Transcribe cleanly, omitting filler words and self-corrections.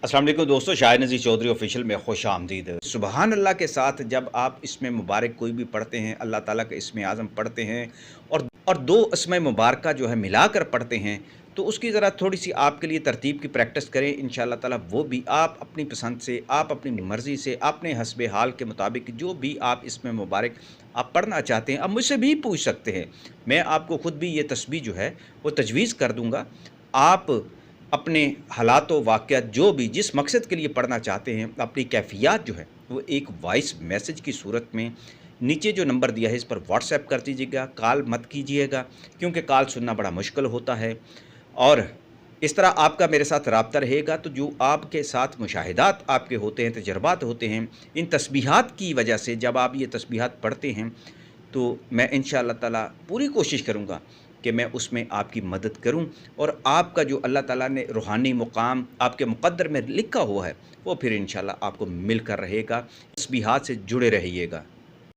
अस्सलाम वालेकुम दोस्तों, शाहिद नज़ीर चौधरी ऑफिशियल में खुश आमदीद। सुबहान अल्लाह के साथ जब आप इसमें मुबारक कोई भी पढ़ते हैं, अल्लाह ताला का इसमें आज़म पढ़ते हैं और दो इसमें मुबारक जो है मिलाकर पढ़ते हैं, तो उसकी ज़रा थोड़ी सी आपके लिए तरतीब की प्रैक्टिस करें। इंशाअल्लाह ताला वो भी आप अपनी पसंद से, आप अपनी मर्ज़ी से, अपने हस्बे हाल के मुताबिक जो भी आप इसमें मुबारक आप पढ़ना चाहते हैं, आप मुझसे भी पूछ सकते हैं। मैं आपको ख़ुद भी ये तस्बीह जो है वो तजवीज़ कर दूँगा। आप अपने हालात व वाक़यात जो भी जिस मकसद के लिए पढ़ना चाहते हैं, अपनी कैफ़ियत जो है वो एक वॉइस मैसेज की सूरत में नीचे जो नंबर दिया है इस पर व्हाट्सएप कर दीजिएगा। कॉल मत कीजिएगा क्योंकि कॉल सुनना बड़ा मुश्किल होता है। और इस तरह आपका मेरे साथ राब्ता रहेगा तो जो आपके साथ मुशाहिदात आपके होते हैं, तजर्बात होते हैं, इन तस्बीहात की वजह से जब आप ये तस्बीहात पढ़ते हैं तो मैं इंशाअल्लाह ताला पूरी कोशिश करूँगा कि मैं उसमें आपकी मदद करूं और आपका जो अल्लाह ताला ने रूहानी मुकाम आपके मुक़द्दर में लिखा हुआ है वो फिर इंशाअल्लाह आपको मिलकर रहेगा। तस्बीहात से जुड़े रहिएगा।